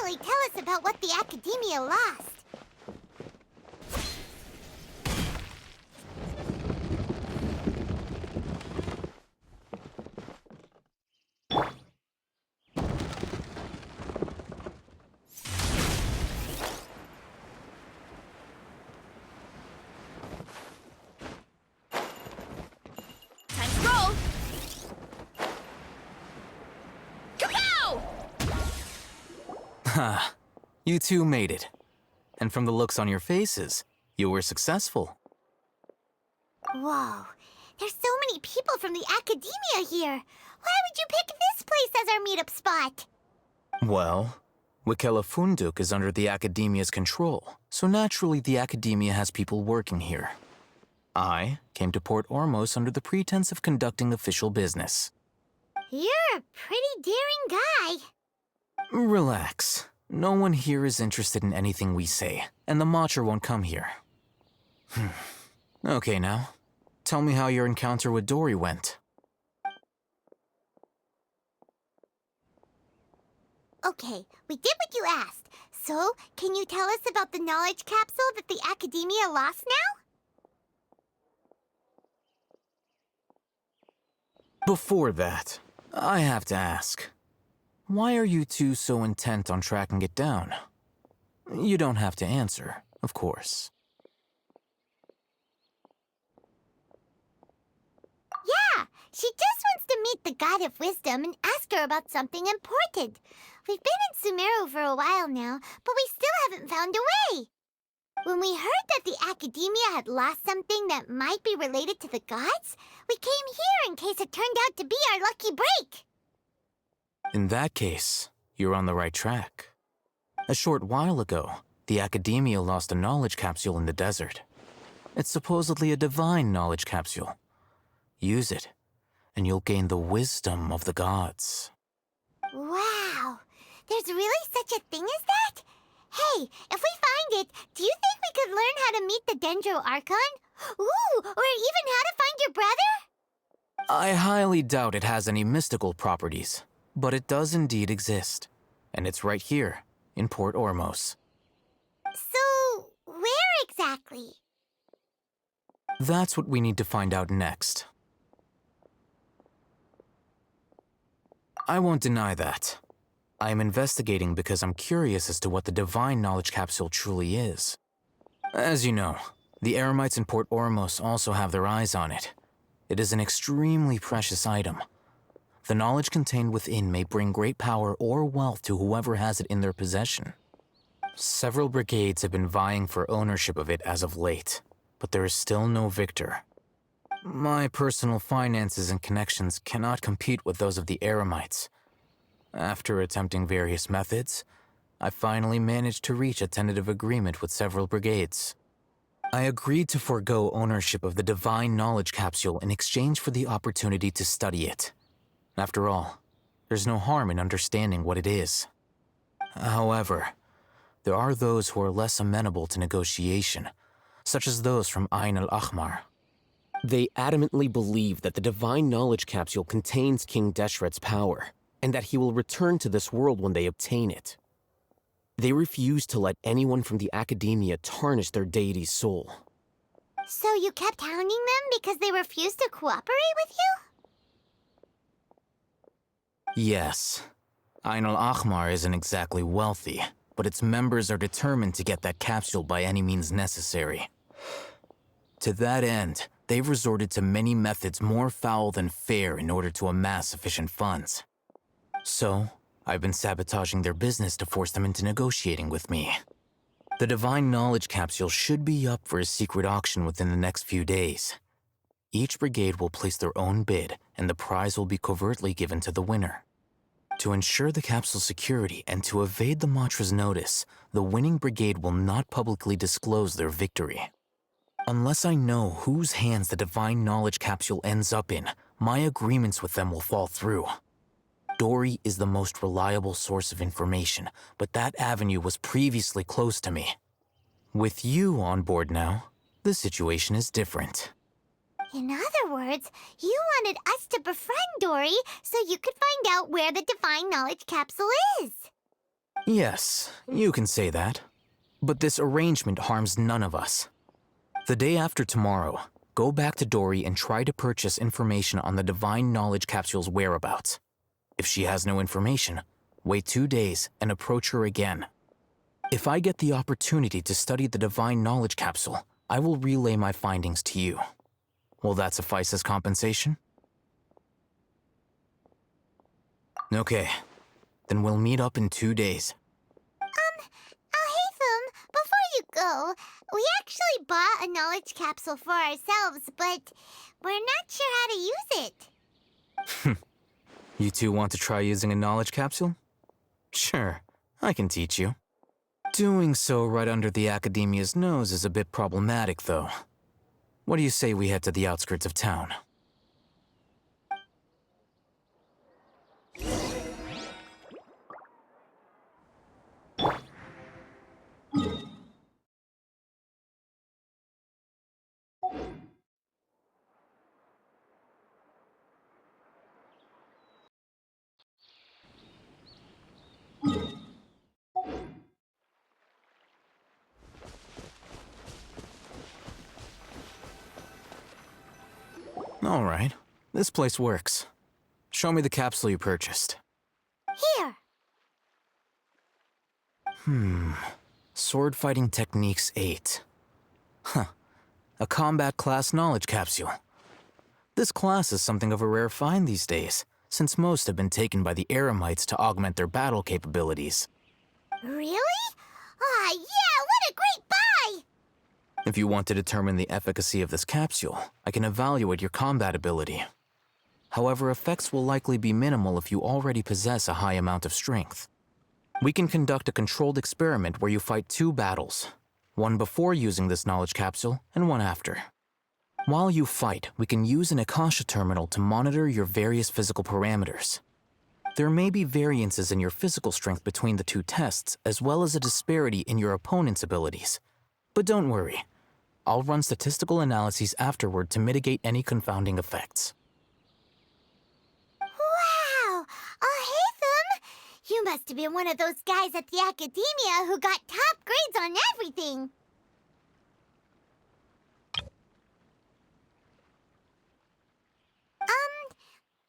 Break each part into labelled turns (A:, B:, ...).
A: finally tell us about what the Academia lost.
B: Time to roll! Kapow!
C: Ha! You two made it. And from the looks on your faces, you were successful.
A: Whoa, there's so many people from the Academia here. Why would you pick this place as our meetup spot?
C: Well, Wikela Funduk is under the Academia's control, so naturally the Academia has people working here. I came to Port Ormos under the pretense of conducting official business.
A: You're a pretty daring guy.
C: Relax. No one here is interested in anything we say, and the Matcher won't come here. Okay now, tell me how your encounter with Dory went.
A: Okay, we did what you asked. So, can you tell us about the knowledge capsule that the Academia lost now?
C: Before that, I have to ask, why are you two so intent on tracking it down? You don't have to answer, of course.
A: Yeah, she just wants to meet the God of Wisdom and ask her about something important. We've been in Sumeru for a while now, but we still haven't found a way. When we heard that the Academia had lost something that might be related to the gods, we came here in case it turned out to be our lucky break.
C: In that case, you're on the right track. A short while ago, the Academia lost a knowledge capsule in the desert. It's supposedly a divine knowledge capsule. Use it, and you'll gain the wisdom of the gods.
A: Wow, there's really such a thing as that? Hey, if we find it, do you think we could learn how to meet the Dendro Archon? Ooh, or even how to find your brother?
C: I highly doubt it has any mystical properties, but it does indeed exist. And it's right here, in Port Ormos.
A: So, where exactly?
C: That's what we need to find out next. I won't deny that. I am investigating because I'm curious as to what the divine knowledge capsule truly is. As you know, the Eremites in Port Ormos also have their eyes on it. It is an extremely precious item. The knowledge contained within may bring great power or wealth to whoever has it in their possession. Several brigades have been vying for ownership of it as of late, but there is still no victor. My personal finances and connections cannot compete with those of the Eremites. After attempting various methods, I finally managed to reach a tentative agreement with several brigades. I agreed to forego ownership of the divine knowledge capsule in exchange for the opportunity to study it. After all, there's no harm in understanding what it is. However, there are those who are less amenable to negotiation, such as those from Ain al-Ahmar.
D: They adamantly believe that the divine knowledge capsule contains King Deshret's power, and that he will return to this world when they obtain it. They refuse to let anyone from the Academia tarnish their deity's soul.
A: So you kept hounding them because they refused to cooperate with you?
C: Yes. Ain al-Ahmar isn't exactly wealthy, but its members are determined to get that capsule by any means necessary. To that end, they've resorted to many methods more foul than fair in order to amass sufficient funds. So, I've been sabotaging their business to force them into negotiating with me. The divine knowledge capsule should be up for a secret auction within the next few days. Each brigade will place their own bid, and the prize will be covertly given to the winner. To ensure the capsule's security and to evade the Matra's notice, the winning brigade will not publicly disclose their victory. Unless I know whose hands the divine knowledge capsule ends up in, my agreements with them will fall through. Dory is the most reliable source of information, but that avenue was previously closed to me. With you on board now, the situation is different.
A: In other words, you wanted us to befriend Dory so you could find out where the divine knowledge capsule is.
C: Yes, you can say that. But this arrangement harms none of us. The day after tomorrow, go back to Dory and try to purchase information on the Divine Knowledge Capsule's whereabouts. If she has no information, wait 2 days and approach her again. If I get the opportunity to study the Divine Knowledge Capsule, I will relay my findings to you. Will that suffice as compensation? Okay, then we'll meet up in 2 days.
A: Alhaitham, before you go, we actually bought a knowledge capsule for ourselves, but we're not sure how to use it.
C: You two want to try using a knowledge capsule? Sure, I can teach you. Doing so right under the Academia's nose is a bit problematic, though. What do you say we head to the outskirts of town? All right, this place works. Show me the capsule you purchased.
A: Here.
C: Sword Fighting Techniques 8. Huh. A combat class knowledge capsule. This class is something of a rare find these days, since most have been taken by the Eremites to augment their battle capabilities.
A: Really? Ah, yeah, what a great buy!
C: If you want to determine the efficacy of this capsule, I can evaluate your combat ability. However, effects will likely be minimal if you already possess a high amount of strength. We can conduct a controlled experiment where you fight 2 battles, one before using this knowledge capsule and one after. While you fight, we can use an Akasha terminal to monitor your various physical parameters. There may be variances in your physical strength between the 2 tests, as well as a disparity in your opponent's abilities. But don't worry, I'll run statistical analyses afterward to mitigate any confounding effects.
A: Wow! Alhaitham! You must have been one of those guys at the Academia who got top grades on everything.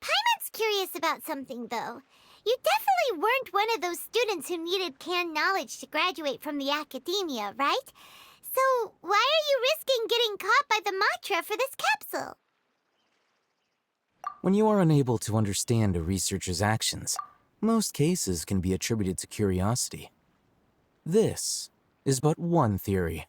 A: Paimon's curious about something, though. You definitely weren't one of those students who needed canned knowledge to graduate from the Academia, right? So why are you risking getting caught by the Matra for this capsule?
C: When you are unable to understand a researcher's actions, most cases can be attributed to curiosity. This is but one theory.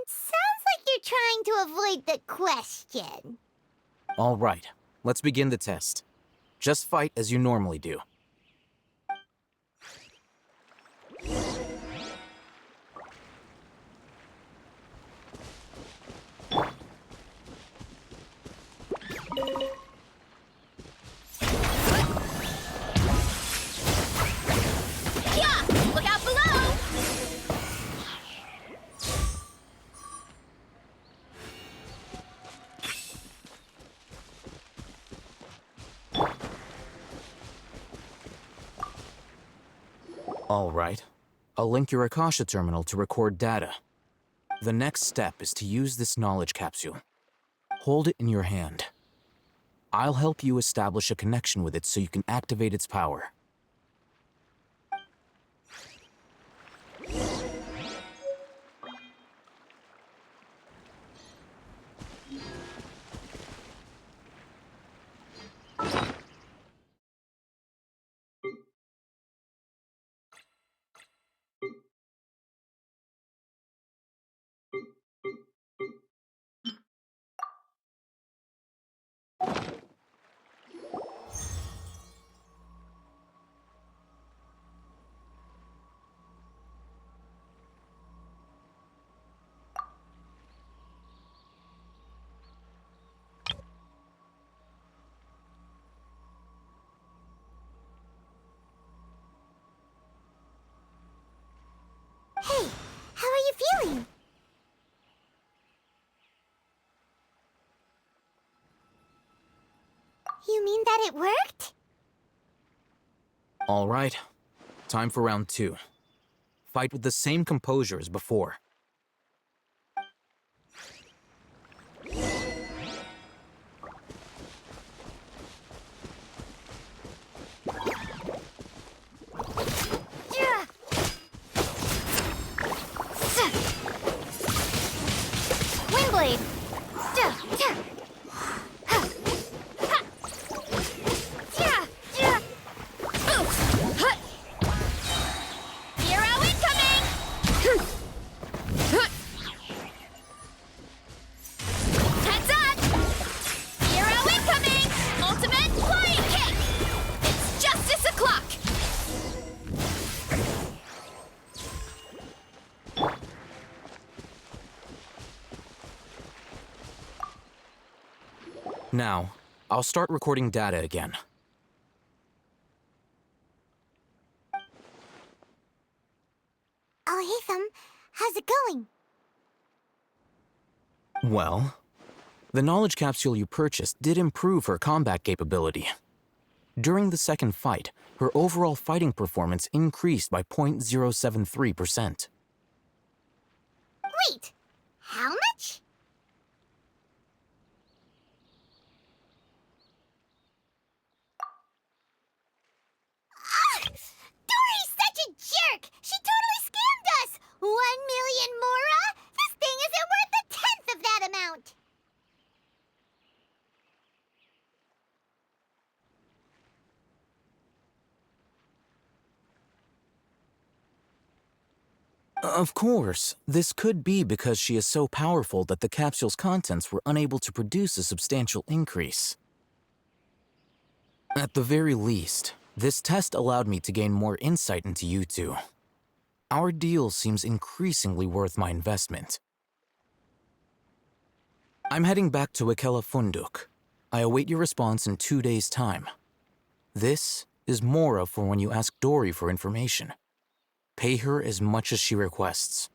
A: Sounds like you're trying to avoid the question.
C: All right, let's begin the test. Just fight as you normally do.
B: Yeah! Look out below!
C: All right. I'll link your Akasha terminal to record data. The next step is to use this knowledge capsule. Hold it in your hand. I'll help you establish a connection with it so you can activate its power.
A: Hey, how are you feeling? You mean that it worked?
C: All right. Time for round 2. Fight with the same composure as before.
A: Windblade!
B: Hero incoming! Heads up! Hero incoming! Ultimate flying kick! It's justice o'clock!
C: Now, I'll start recording data again.
A: Oh, Hatham, how's it going?
C: Well, the knowledge capsule you purchased did improve her combat capability. During the second fight, her overall fighting performance increased by 0.073%.
A: Wait, how much? Dory's such a jerk! She totally scammed us! 1,000,000 mora? This thing isn't worth a tenth of that amount!
C: Of course, this could be because she is so powerful that the capsule's contents were unable to produce a substantial increase. At the very least, this test allowed me to gain more insight into you two. Our deal seems increasingly worth my investment. I'm heading back to Ikela Funduk. I await your response in 2 days' time. This is Mora for when you ask Dory for information. Pay her as much as she requests.